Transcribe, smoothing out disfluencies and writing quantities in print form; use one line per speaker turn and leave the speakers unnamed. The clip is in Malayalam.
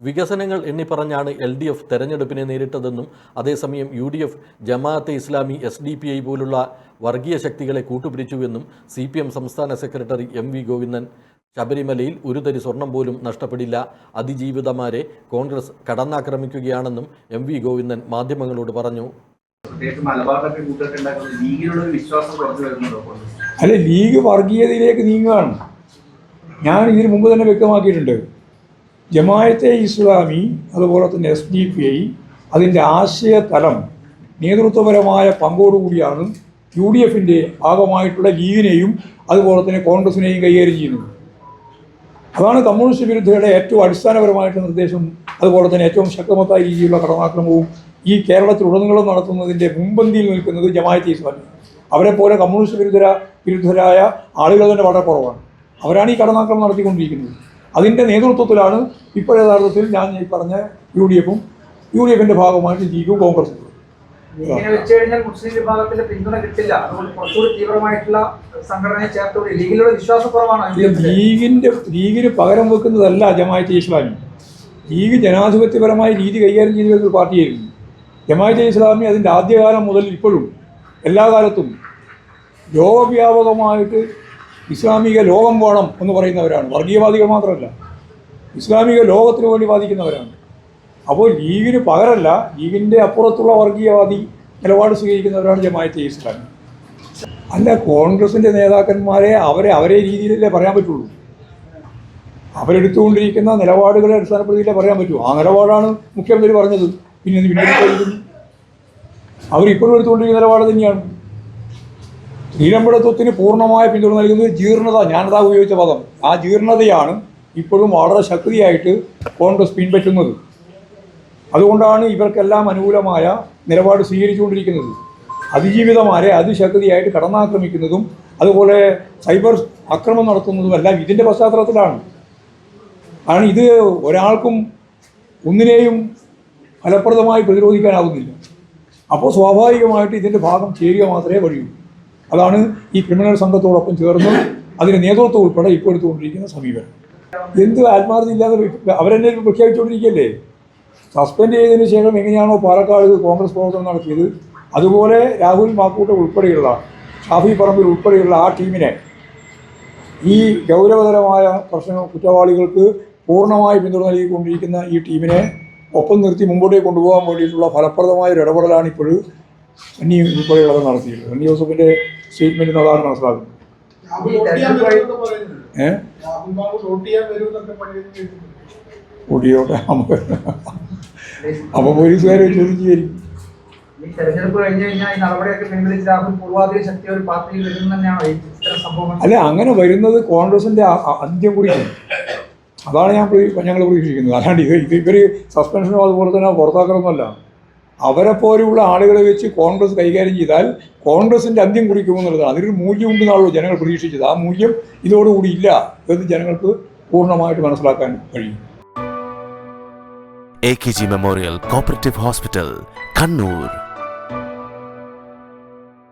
വികസനങ്ങൾ എണ്ണിപ്പറഞ്ഞാണ് LDF തെരഞ്ഞെടുപ്പിനെ നേരിട്ടതെന്നും അതേസമയം UDF, ജമാഅത്തെ ഇസ്ലാമി, SDPI പോലുള്ള വർഗീയ ശക്തികളെ കൂട്ടുപിടിച്ചുവെന്നും CPM സംസ്ഥാന സെക്രട്ടറി MV ഗോവിന്ദൻ. ശബരിമലയിൽ ഒരു തരി സ്വർണം പോലും നഷ്ടപ്പെടില്ല, അതിജീവിതമാരെ കോൺഗ്രസ് കടന്നാക്രമിക്കുകയാണെന്നും MV ഗോവിന്ദൻ മാധ്യമങ്ങളോട് പറഞ്ഞു.
അല്ല, ലീഗ് വർഗീയതയിലേക്ക് നീങ്ങുകയാണ്. ഞാൻ ഇതിനു മുമ്പ് തന്നെ വ്യക്തമാക്കിയിട്ടുണ്ട്. ജമാഅത്തെ ഇസ്ലാമി അതുപോലെ തന്നെ SDPI അതിൻ്റെ ആശയതലം നേതൃത്വപരമായ പങ്കോടുകൂടിയാണ് UDFിൻ്റെ ഭാഗമായിട്ടുള്ള ലീഗിനെയും അതുപോലെ തന്നെ കോൺഗ്രസിനെയും കൈകാര്യം ചെയ്യുന്നത്. അതാണ് കമ്മ്യൂണിസ്റ്റ് വിരുദ്ധയുടെ ഏറ്റവും അടിസ്ഥാനപരമായിട്ടുള്ള നിർദ്ദേശം. അതുപോലെ തന്നെ ഏറ്റവും ശക്തമായ രീതിയിലുള്ള കടന്നാക്രമണവും ഈ കേരളത്തിലുടനീളം നടത്തുന്നതിൻ്റെ മുൻപന്തിയിൽ നിൽക്കുന്നത് ജമാഅത്തെ ഇസ്ലാമി. അവരെ പോലെ കമ്മ്യൂണിസ്റ്റ് വിരുദ്ധരായ ആളുകൾ തന്നെ വളരെ കുറവാണ്. അവരാണ് ഈ കടന്നാക്രമണം നടത്തിക്കൊണ്ടിരിക്കുന്നത്. അതിൻ്റെ നേതൃത്വത്തിലാണ് ഇപ്പോൾ യഥാർത്ഥത്തിൽ ഞാൻ ഈ പറഞ്ഞ UDFിൻ്റെ ഭാഗമായിട്ട് ലീഗും കോൺഗ്രസും.
ഇങ്ങനെ വെച്ച് കഴിഞ്ഞാൽ മുസ്ലിം വിഭാഗത്തിന്റെ പിന്തുണ കിട്ടില്ല. അതുകൊണ്ട് കുറച്ചുകൂടി തീവ്രമായിട്ടുള്ള സംഘടനയെ ചേർത്തോടെ ലീഗിലുള്ള വിശ്വാസക്കുറവാണ്.
ലീഗിന് പകരം വെക്കുന്നതല്ല ജമാഅത്തെ ഇസ്ലാമി. ലീഗ് ജനാധിപത്യപരമായ രീതി കൈകാര്യം ചെയ്തു വരുന്ന പാർട്ടിയായിരുന്നു. ജമാഅത്തെ ഇസ്ലാമി അതിൻ്റെ ആദ്യകാലം മുതൽ ഇപ്പോഴും എല്ലാ കാലത്തും ലോകവ്യാപകമായിട്ട് ഇസ്ലാമിക ലോകം വേണം എന്ന് പറയുന്നവരാണ്. വർഗീയവാദികൾ മാത്രമല്ല, ഇസ്ലാമിക ലോകത്തിന് വേണ്ടി വാദിക്കുന്നവരാണ്. അപ്പോൾ ലീഗിന് പകരമല്ല, ലീഗിൻ്റെ അപ്പുറത്തുള്ള വർഗീയവാദി നിലപാട് സ്വീകരിക്കുന്നവരാണ് ജമാഅത്തെ ഇസ്ലാമി. അല്ല, കോൺഗ്രസിൻ്റെ നേതാക്കന്മാരെ അവരെ രീതിയിലല്ലേ പറയാൻ പറ്റുള്ളൂ. അവരെടുത്തുകൊണ്ടിരിക്കുന്ന നിലപാടുകളെ അടിസ്ഥാനപ്പെടുത്തിയില്ലേ പറയാൻ പറ്റൂ. ആ നിലപാടാണ് മുഖ്യമന്ത്രി പറഞ്ഞത്. പിന്നെ പിന്നീട് അവരിപ്പോഴും എടുത്തുകൊണ്ടിരിക്കുന്ന നിലപാട് തന്നെയാണ്. ശ്രീരംഭടത്വത്തിന് പൂർണ്ണമായ പിന്തുണ നൽകുന്നത് ജീർണത, ഞാനതാ ഉപയോഗിച്ച പദം, ആ ജീർണതയാണ് ഇപ്പോഴും വളരെ ശക്തിയായിട്ട് കോൺഗ്രസ് പിൻപറ്റുന്നത്. അതുകൊണ്ടാണ് ഇവർക്കെല്ലാം അനുകൂലമായ നിലപാട് സ്വീകരിച്ചുകൊണ്ടിരിക്കുന്നത്. അതിജീവിതമാരെ അതിശക്തിയായിട്ട് കടന്നാക്രമിക്കുന്നതും അതുപോലെ സൈബർ ആക്രമണം നടത്തുന്നതും എല്ലാം ഇതിൻ്റെ പശ്ചാത്തലത്തിലാണ്. കാരണം ഇത് ഒരാൾക്കും ഒന്നിനെയും ഫലപ്രദമായി പ്രതിരോധിക്കാനാവുന്നില്ല. അപ്പോൾ സ്വാഭാവികമായിട്ട് ഇതിൻ്റെ ഭാഗം ചേരുക മാത്രമേ വഴിയൂ. അതാണ് ഈ ക്രിമിനൽ സംഘത്തോടൊപ്പം ചേർന്ന് അതിന് നേതൃത്വം ഉൾപ്പെടെ ഇപ്പോൾ എടുത്തുകൊണ്ടിരിക്കുന്ന സമീപനം. എന്ത് ആത്മാർത്ഥത ഇല്ലാതെ അവരെന്നെ പ്രഖ്യാപിച്ചുകൊണ്ടിരിക്കുകയല്ലേ. സസ്പെൻഡ് ചെയ്തതിന് ശേഷം എങ്ങനെയാണോ പാലക്കാട് കോൺഗ്രസ് പ്രവർത്തനം നടത്തിയത്, അതുപോലെ രാഹുൽ മാക്കൂട്ട ഉൾപ്പെടെയുള്ള ഷാഫി പറമ്പിൽ ഉൾപ്പെടെയുള്ള ആ ടീമിനെ ഈ ഗൗരവതരമായ കുറ്റവാളികൾക്ക് പൂർണ്ണമായി പിന്തുണ നൽകിക്കൊണ്ടിരിക്കുന്ന ഈ ടീമിനെ ഒപ്പം നിർത്തി മുമ്പോട്ടേക്ക് കൊണ്ടുപോകാൻ വേണ്ടിയിട്ടുള്ള ഫലപ്രദമായ ഒരു ഇടപെടലാണ് ഇപ്പോൾ സണ്ണി ഉൾപ്പെടെയുള്ളത് നടത്തിയത്. സണ്ണി ജോസഫിൻ്റെ സ്റ്റേറ്റ്മെൻറ്റിൽ അതാണ് മനസ്സിലാക്കുന്നത്. കൂട്ടിയോട്ടെ, അപ്പോൾ പോലീസുകാരെ ചോദ്യം ചെയ്യും. അല്ല, അങ്ങനെ വരുന്നത് കോൺഗ്രസിൻ്റെ അന്ത്യം കുറിക്കും. അതാണ് ഞങ്ങൾ പ്രതീക്ഷിക്കുന്നത്. അല്ലാണ്ട് ഇവർ സസ്പെൻഷനോ അതുപോലെ തന്നെ പുറത്താക്കലൊന്നുമല്ല. അവരെ പോലെയുള്ള ആളുകളെ വെച്ച് കോൺഗ്രസ് കൈകാര്യം ചെയ്താൽ കോൺഗ്രസിൻ്റെ അന്ത്യം കുറിക്കുമെന്നുള്ളതാണ്. അതിനൊരു മൂല്യം ഉണ്ടെന്നാണല്ലോ ജനങ്ങൾ പ്രതീക്ഷിച്ചത്. ആ മൂല്യം ഇതോടുകൂടി ഇല്ല എന്ന് ജനങ്ങൾക്ക് പൂർണ്ണമായിട്ട് മനസ്സിലാക്കാൻ കഴിയും.
AKG memorial cooperative hospital, Kannur.